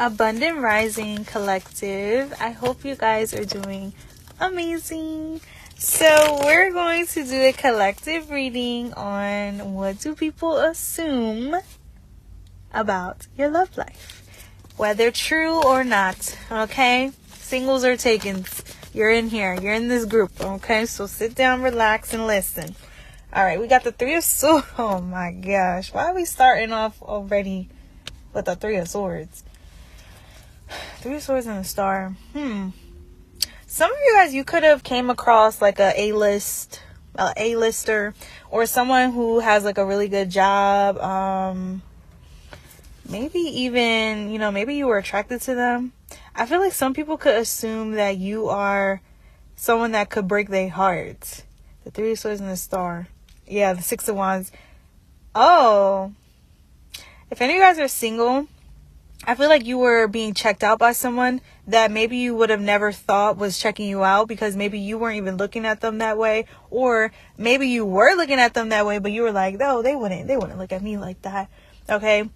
Abundant Rising Collective. I hope you guys are doing amazing. So we're going to do a collective reading on what do people assume about your love life, whether true or not. Okay, singles or takens, you're in here, you're in this group. Okay, so sit down, relax, and listen. All right, we got the Three of Swords. Oh my gosh, why are we starting off already with the Three of Swords? Three of Swords and a Star. Some of you guys, you could have came across like a A-lister, or someone who has like a really good job. Maybe even, maybe you were attracted to them. I feel like some people could assume that you are someone that could break their heart. The Three of Swords and the Star. Yeah, the Six of Wands. Oh, if any of you guys are single, I feel like you were being checked out by someone that maybe you would have never thought was checking you out, because maybe you weren't even looking at them that way, or maybe you were looking at them that way, but you were like, no, they wouldn't look at me like that. Okay,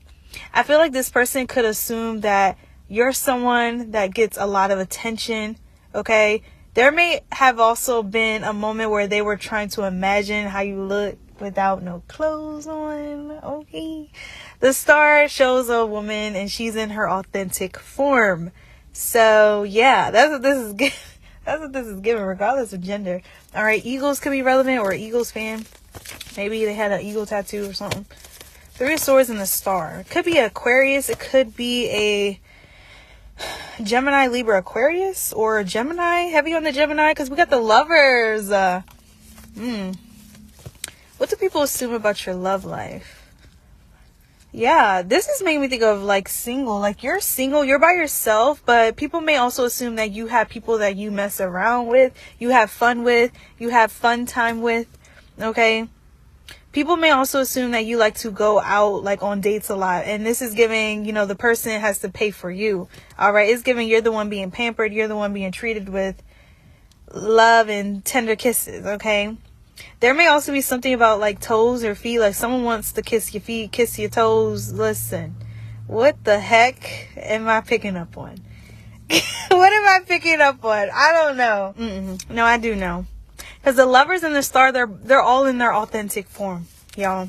I feel like this person could assume that you're someone that gets a lot of attention. Okay, there may have also been a moment where they were trying to imagine how you look without no clothes on. Okay, the Star shows a woman and she's in her authentic form. So yeah, that's what this is that's what this is giving, regardless of gender. All right, Eagles could be relevant, or Eagles fan. Maybe they had an eagle tattoo or something. Three of Swords and the Star. It could be Aquarius. It could be a Gemini, Libra, Aquarius, or Gemini. Heavy on the Gemini, because we got the Lovers. What do people assume about your love life? Yeah, this is making me think of like single. Like you're single, you're by yourself, but people may also assume that you have people that you mess around with, you have fun with, you have fun time with. Okay, people may also assume that you like to go out like on dates a lot, and this is giving, the person has to pay for you. All right, it's giving you're the one being pampered, you're the one being treated with love and tender kisses. Okay, there may also be something about like toes or feet, like someone wants to kiss your feet, kiss your toes. Listen, what the heck am I picking up on? What am I picking up on? I don't know. No, I do know. Because the Lovers and the Star, they're all in their authentic form, y'all.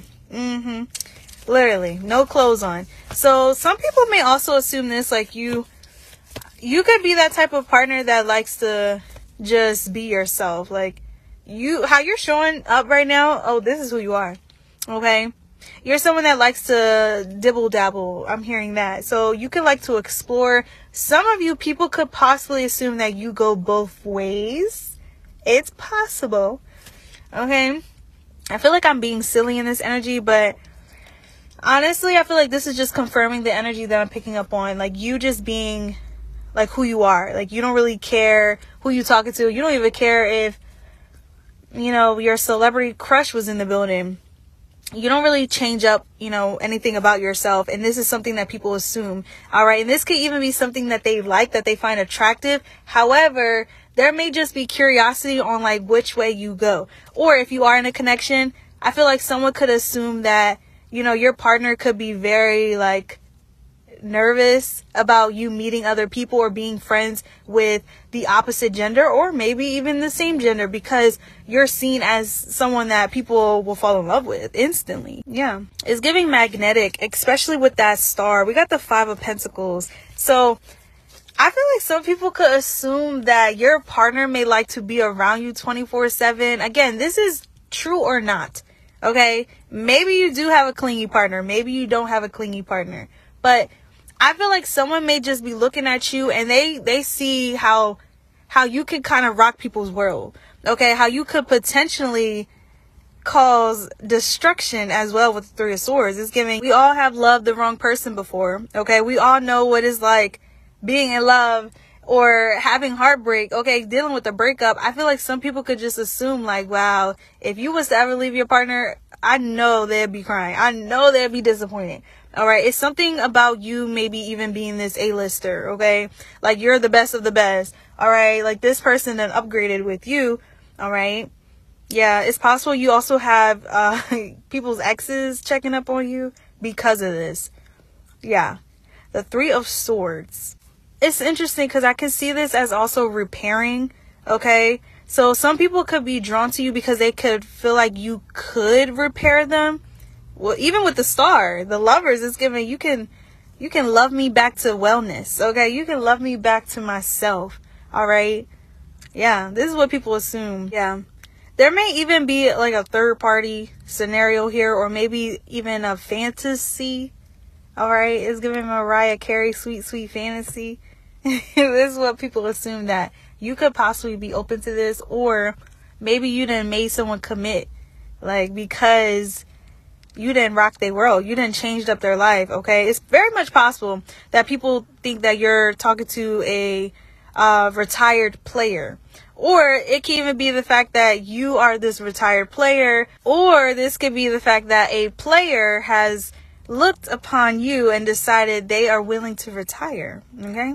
Literally, no clothes on. So some people may also assume this, like you could be that type of partner that likes to just be yourself. Like how you're showing up right now, oh, this is who you are. Okay, you're someone that likes to dibble dabble. I'm hearing that. So you could like to explore. Some of you people could possibly assume that you go both ways. It's possible. Okay, I feel like I'm being silly in this energy, but honestly, I feel like this is just confirming the energy that I'm picking up on. Like you just being like who you are. Like you don't really care who you talking to. You don't even care if your celebrity crush was in the building. You don't really change up, anything about yourself. And this is something that people assume. All right. And this could even be something that they like, that they find attractive. However, there may just be curiosity on like which way you go. Or if you are in a connection, I feel like someone could assume that, your partner could be very like nervous about you meeting other people or being friends with the opposite gender, or maybe even the same gender, because you're seen as someone that people will fall in love with instantly. Yeah, it's giving magnetic, especially with that Star. We got the Five of Pentacles. So I feel like some people could assume that your partner may like to be around you 24/7. Again, this is true or not. Okay, maybe you do have a clingy partner, maybe you don't have a clingy partner, but I feel like someone may just be looking at you and they see how you could kind of rock people's world. Okay, how you could potentially cause destruction as well with the Three of Swords. It's giving, we all have loved the wrong person before. Okay, we all know what it's like being in love or having heartbreak. Okay, dealing with a breakup. I feel like some people could just assume like, wow, if you was to ever leave your partner, I know they'd be crying. I know they'd be disappointed. All right, it's something about you maybe even being this A-lister, okay? Like you're the best of the best. All right, like this person then upgraded with you. All right, yeah, it's possible you also have people's exes checking up on you because of this. Yeah, The Three of Swords. It's interesting because I can see this as also repairing, okay? So some people could be drawn to you because they could feel like you could repair them. Well, even with the Star, the Lovers is giving, you can love me back to wellness, okay? You can love me back to myself, all right? Yeah, this is what people assume. Yeah. There may even be like a third party scenario here, or maybe even a fantasy. All right, it's giving Mariah Carey sweet, sweet fantasy. This is what people assume, that you could possibly be open to this, or maybe you done made someone commit, like, because you didn't rock their world, you didn't changed up their life. Okay, it's very much possible that people think that you're talking to a retired player, or it can even be the fact that you are this retired player, or this could be the fact that a player has looked upon you and decided they are willing to retire. Okay,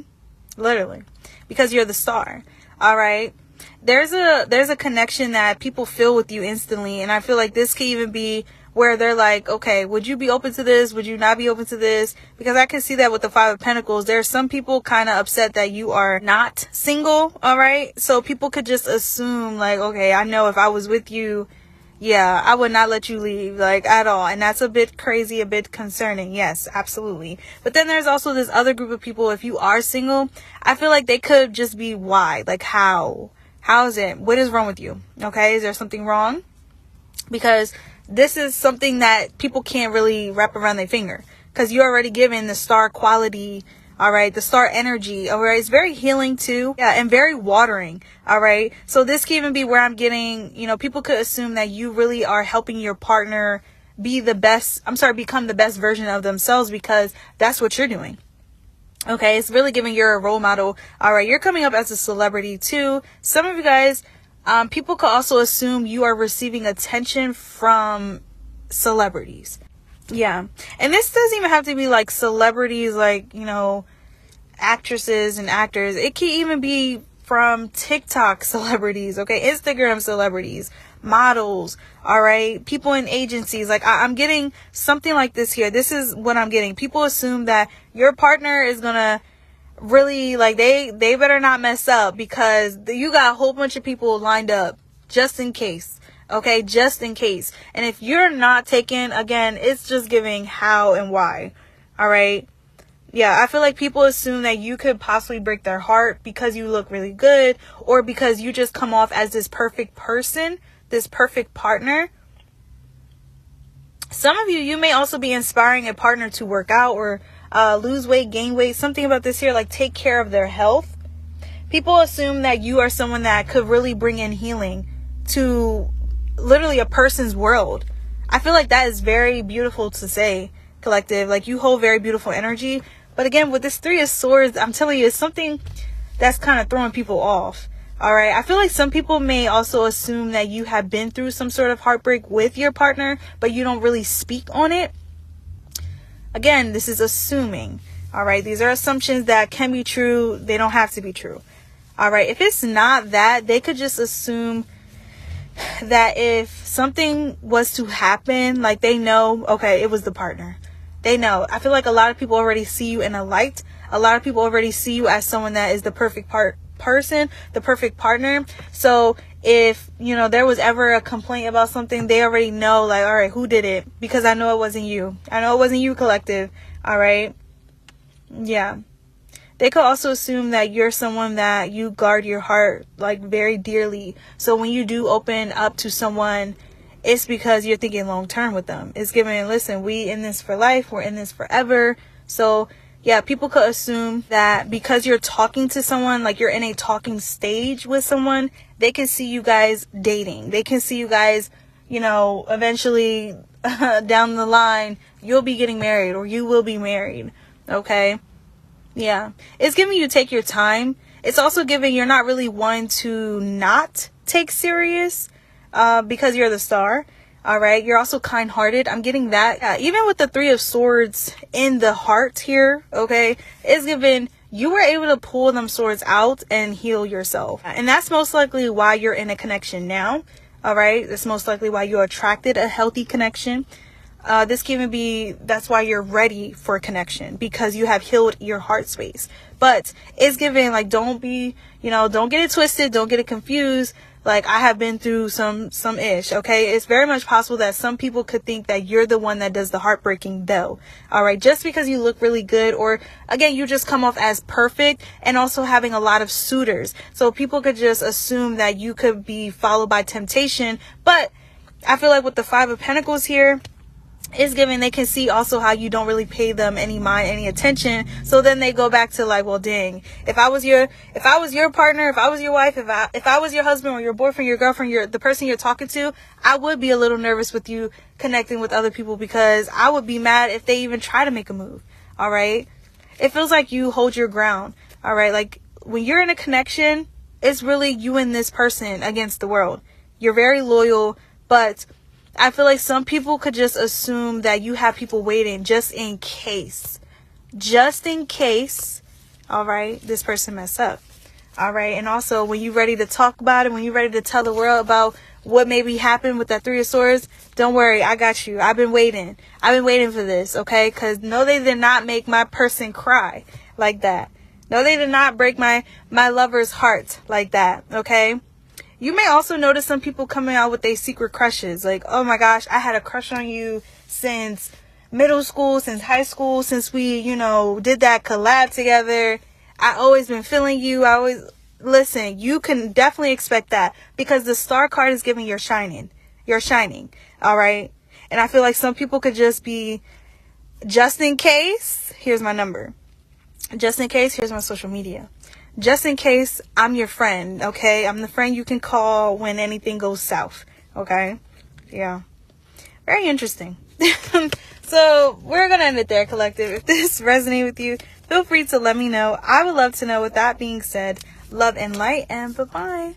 literally, because you're the star. All right, there's a connection that people feel with you instantly, and I feel like this could even be where they're like, okay, would you be open to this? Would you not be open to this? Because I can see that with the Five of Pentacles. There's some people kind of upset that you are not single, all right? So people could just assume like, okay, I know if I was with you, yeah, I would not let you leave, like, at all. And that's a bit crazy, a bit concerning. Yes, absolutely. But then there's also this other group of people, if you are single, I feel like they could just be why? Like, how? How is it? What is wrong with you? Okay, is there something wrong? Because this is something that people can't really wrap around their finger, because you're already given the star quality, all right, the star energy, all right. It's very healing too, yeah, and very watering, all right. So this can even be where I'm getting, you know, people could assume that you really are helping your partner be the best, become the best version of themselves, because that's what you're doing. Okay, it's really giving you're a role model, all right. You're coming up as a celebrity too. Some of you guys, people could also assume you are receiving attention from celebrities. Yeah. And this doesn't even have to be like celebrities, like, you know, actresses and actors. It can even be from TikTok celebrities, okay? Instagram celebrities, models, all right? People in agencies. Like, I'm getting something like this here. This is what I'm getting. People assume that your partner is going to really, like, they better not mess up, because you got a whole bunch of people lined up just in case. Okay, just in case. And if you're not taken, again, it's just giving how and why. All right. Yeah, I feel like people assume that you could possibly break their heart because you look really good, or because you just come off as this perfect person, this perfect partner. Some of you may also be inspiring a partner to work out, or lose weight, gain weight, something about this here, like take care of their health. People assume that you are someone that could really bring in healing to literally a person's world. I feel like that is very beautiful to say, collective. Like, you hold very beautiful energy. But again, with this Three of Swords, I'm telling you, it's something that's kind of throwing people off. All right. I feel like some people may also assume that you have been through some sort of heartbreak with your partner, but you don't really speak on it. Again, this is assuming. All right. These are assumptions that can be true. They don't have to be true. All right. If it's not that, they could just assume that if something was to happen, like, they know, okay, it was the partner. They know. I feel like a lot of people already see you in a light. A lot of people already see you as someone that is the perfect person, the perfect partner. So if, you know, there was ever a complaint about something, they already know, like, all right, who did it? Because I know it wasn't you. I know it wasn't you, collective. All right. Yeah. They could also assume that you're someone that you guard your heart, like, very dearly. So when you do open up to someone, it's because you're thinking long term with them. It's giving, listen, we in this for life. We're in this forever. So yeah, people could assume that because you're talking to someone, like, you're in a talking stage with someone, they can see you guys dating. They can see you guys, you know, eventually down the line, you'll be getting married, or you will be married. Okay. Yeah. It's giving you take your time. It's also giving you're not really one to not take serious, because you're the star. All right. You're also kind-hearted. I'm getting that. Yeah, even with the Three of Swords in the heart here. Okay. It's given you were able to pull them swords out and heal yourself. And that's most likely why you're in a connection now. All right. That's most likely why you attracted a healthy connection. This can even be, that's why you're ready for a connection, because you have healed your heart space. But it's giving, like, don't be, don't get it twisted, don't get it confused. Like, I have been through some ish, okay? It's very much possible that some people could think that you're the one that does the heartbreaking though. All right, just because you look really good, or again, you just come off as perfect, and also having a lot of suitors. So people could just assume that you could be followed by temptation. But I feel like with the Five of Pentacles here, is giving, they can see also how you don't really pay them any mind, any attention. So then they go back to like, well, dang, if I was your partner, if I was your wife, if I was your husband or your boyfriend, your girlfriend, the person you're talking to, I would be a little nervous with you connecting with other people, because I would be mad if they even try to make a move. All right. It feels like you hold your ground. All right. Like when you're in a connection, it's really you and this person against the world. You're very loyal, but I feel like some people could just assume that you have people waiting just in case. Just in case, all right, this person mess up. All right, and also when you're ready to talk about it, when you're ready to tell the world about what maybe happened with that Three of Swords, don't worry, I got you. I've been waiting. I've been waiting for this, okay? Because no, they did not make my person cry like that. No, they did not break my lover's heart like that, okay? You may also notice some people coming out with their secret crushes. Like, oh my gosh, I had a crush on you since middle school, since high school, since we, did that collab together. I always been feeling you. Listen, you can definitely expect that, because the Star card is giving you're shining. You're shining. All right. And I feel like some people could just be, just in case, here's my number. Just in case, here's my social media. Just in case, I'm your friend, okay? I'm the friend you can call when anything goes south, okay? Yeah. Very interesting. So, we're going to end it there, collective. If this resonated with you, feel free to let me know. I would love to know. With that being said, love and light, and bye-bye.